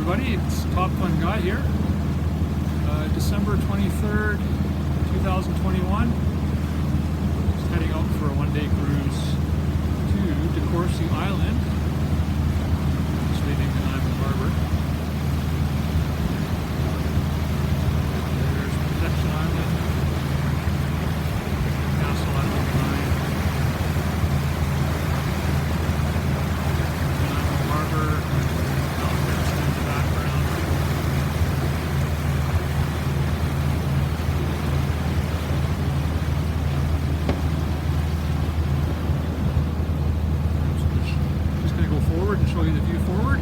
everybody, it's Top Fun Guy here. December 23rd, 2021. Just heading out for a one-day cruise to DeCourcy Island. Just leaving the Island Harbor. There's Protection Island, Castle Island behind. Island Harbor. Forward and show you the view forward.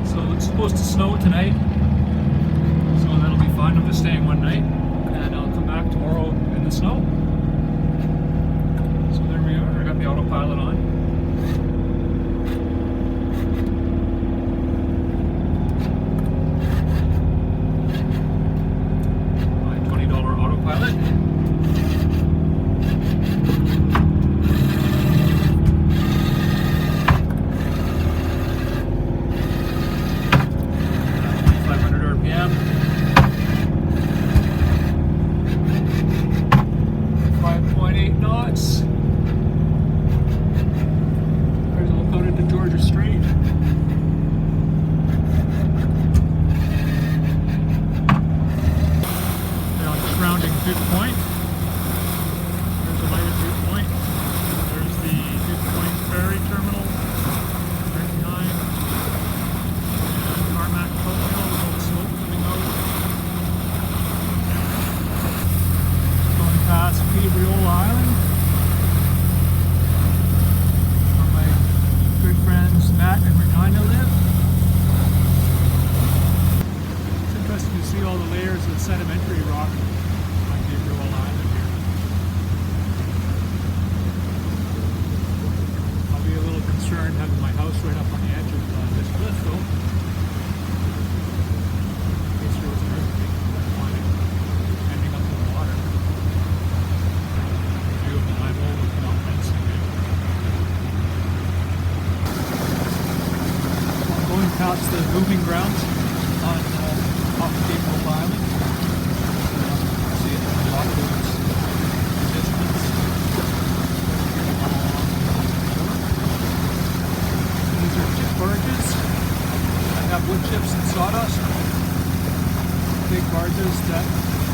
So it's supposed to snow tonight, so that'll be fun. I'm just staying one night and I'll come back tomorrow in the snow. So there we are. I got the autopilot on. My $20 autopilot. Duke Point. There's a light at Duke Point. There's the Duke Point ferry terminal right behind. And Tarmac Cove with all the smoke coming out. Going past Gabriel Island. Where my good friends Matt and Regina live. It's interesting to see all the layers of sedimentary rock. Island here. I'll be a little concerned having my house right up on the edge of this cliff though. In case there was an earthquake, I don't want it ending up in the water. The view of the high bowl would come out fencing it. I'm going past the moving grounds on off of Gabriel Island. Barges that have wood chips and sawdust. Big barges that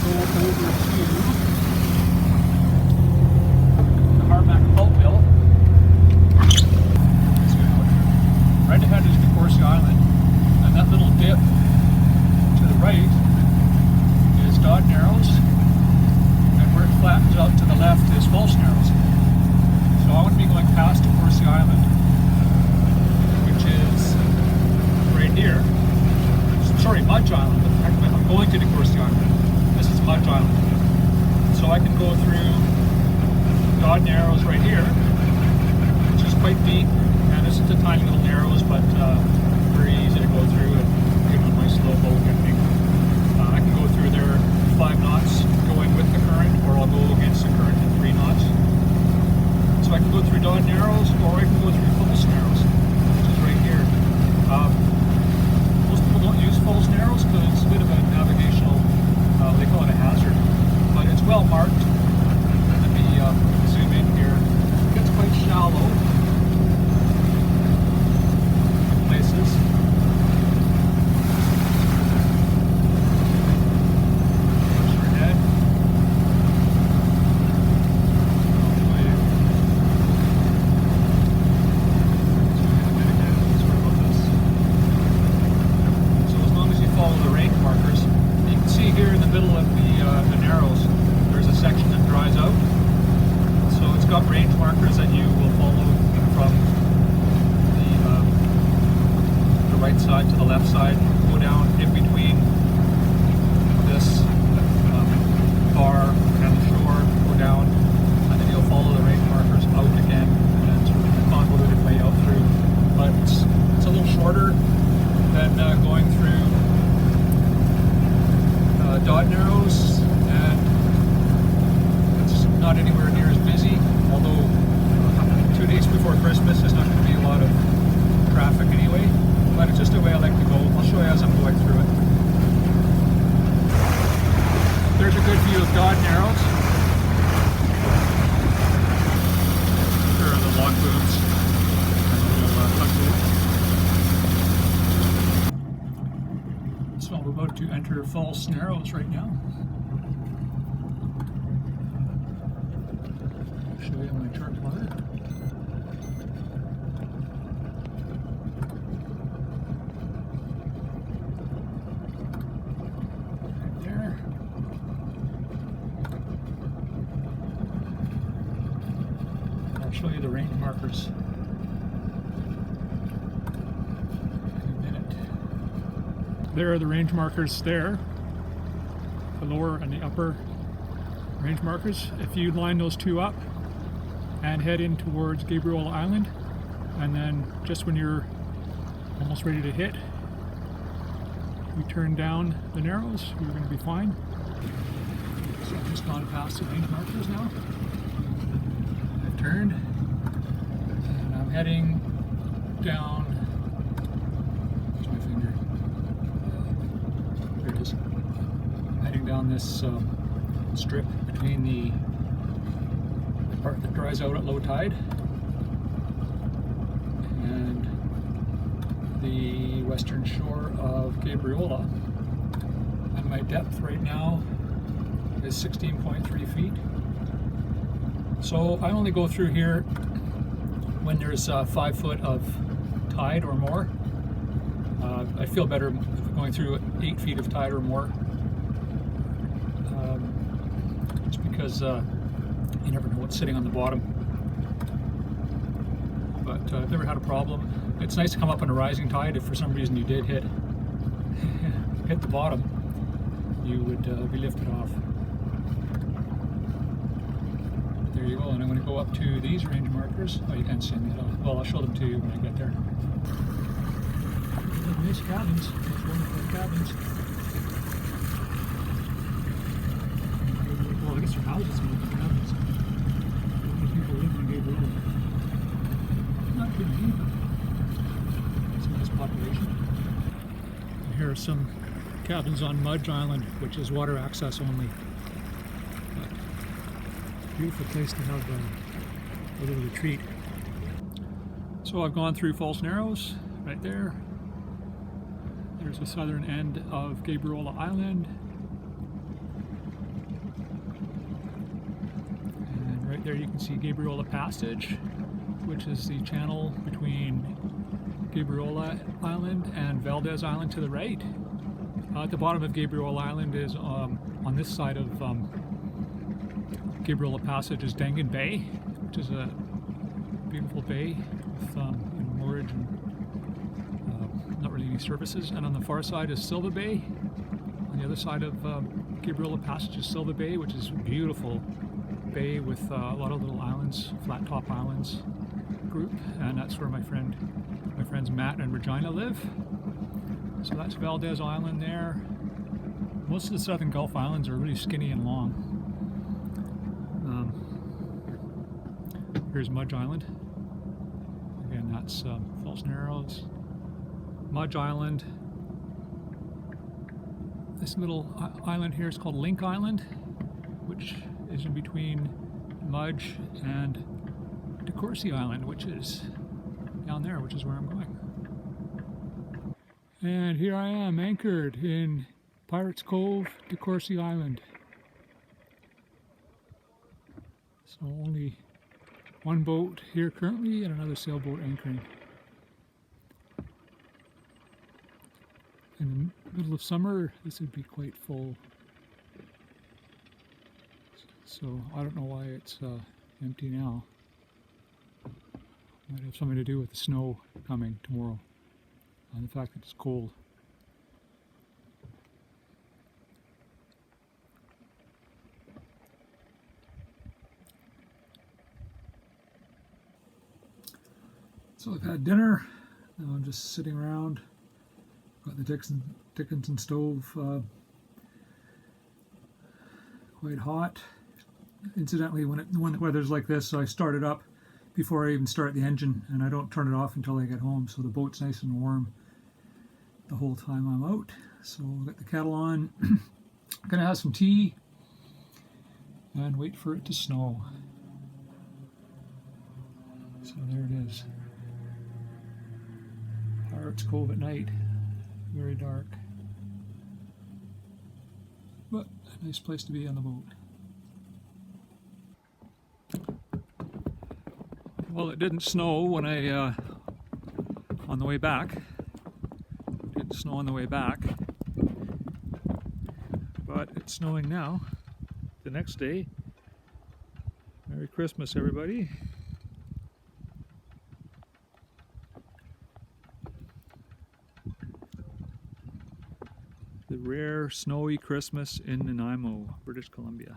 go over to the Harmac pulp mill. Right ahead is DeCourcy Island, and that little dip to the right is Dod Narrows, and where it flattens out to the left is False Narrows. So I would be going past DeCourcy Island, is right here. Sorry, Mudge Island. I'm going to DeCourcy Island. This is Mudge Island. So I can go through Dod Narrows right here, which is quite deep, and this is a tiny little narrows, but very easy to go through and give a nice slow boat ending. I can go through there 5 knots going with the current, or I'll go against the current at 3 knots. So I can go through Dod Narrows, or I can go through False Narrows. Most people don't use False Narrows because it's a bit of a navigational, they call it a hazard, but it's well marked. Let me zoom in here. It gets quite shallow in places. Push your head. Here in the middle of the narrows, there's a section that dries out. So it's got range markers that you will follow from the right side to the left side. Go down in between this bar and the shore. Go down, and then you'll follow the range markers out again, and sort of the convoluted way out through. But it's a little shorter than going through Dod Narrows, and it's not anywhere near as busy, although 2 days before Christmas there's not going to be a lot of traffic anyway, but it's just a way about to enter False Narrows right now. I'll show you my chart plotter. Right there. I'll show you the range markers. There are the range markers there, the lower and the upper range markers. If you line those two up and head in towards Gabriola Island, and then just when you're almost ready to hit, you turn down the narrows, you're going to be fine. So I've just gone past the range markers now. I've turned, and I'm heading down. Where's my finger? There it is. Heading down this strip between the part that dries out at low tide and the western shore of Gabriola. And my depth right now is 16.3 feet. So I only go through here when there's 5 foot of tide or more. I feel better if going through 8 feet of tide or more. Just because you never know what's sitting on the bottom. But I've never had a problem. It's nice to come up on a rising tide. If for some reason you did hit the bottom, you would be lifted off. But there you go, and I'm going to go up to these range markers. Oh, you can't see them yet. Well, I'll show them to you when I get there. Nice cabins, nice wonderful cabins. Well, I guess they're houses and not cabins. People live in Gabriola. Not too many, but it's a nice population. And here are some cabins on Mudge Island, which is water access only. But beautiful place to have a little retreat. So I've gone through False Narrows, right there. There's the southern end of Gabriola Island. And right there you can see Gabriola Passage, which is the channel between Gabriola Island and Valdez Island to the right. At the bottom of Gabriola Island is, on this side of Gabriola Passage, is Dangan Bay, which is a beautiful bay with moorage and not really any services. And on the far side is Silva Bay. On the other side of Gabriola Passage is Silva Bay, which is a beautiful bay with a lot of little islands, flat top islands group. And that's where my friends Matt and Regina live. So that's Valdez Island there. Most of the Southern Gulf Islands are really skinny and long. Here's Mudge Island. Again, that's False Narrows. Mudge Island. This little island here is called Link Island, which is in between Mudge and DeCourcy Island, which is down there, which is where I'm going. And here I am, anchored in Pirates Cove, DeCourcy Island. So only one boat here currently and another sailboat anchoring. In the middle of summer, this would be quite full. So I don't know why it's empty now. Might have something to do with the snow coming tomorrow and the fact that it's cold. So I've had dinner. Now I'm just sitting around. Got the Dickinson stove quite hot. Incidentally, when the weather's like this, I start it up before I even start the engine, and I don't turn it off until I get home, so the boat's nice and warm the whole time I'm out. So I'll get the kettle on. I'm gonna have some tea and wait for it to snow. So there it is. Pirates Cove at night. Very dark. Nice place to be on the boat. Well, it didn't snow when on the way back. It didn't snow on the way back. But it's snowing now. The next day. Merry Christmas, everybody. The rare snowy Christmas in Nanaimo, British Columbia.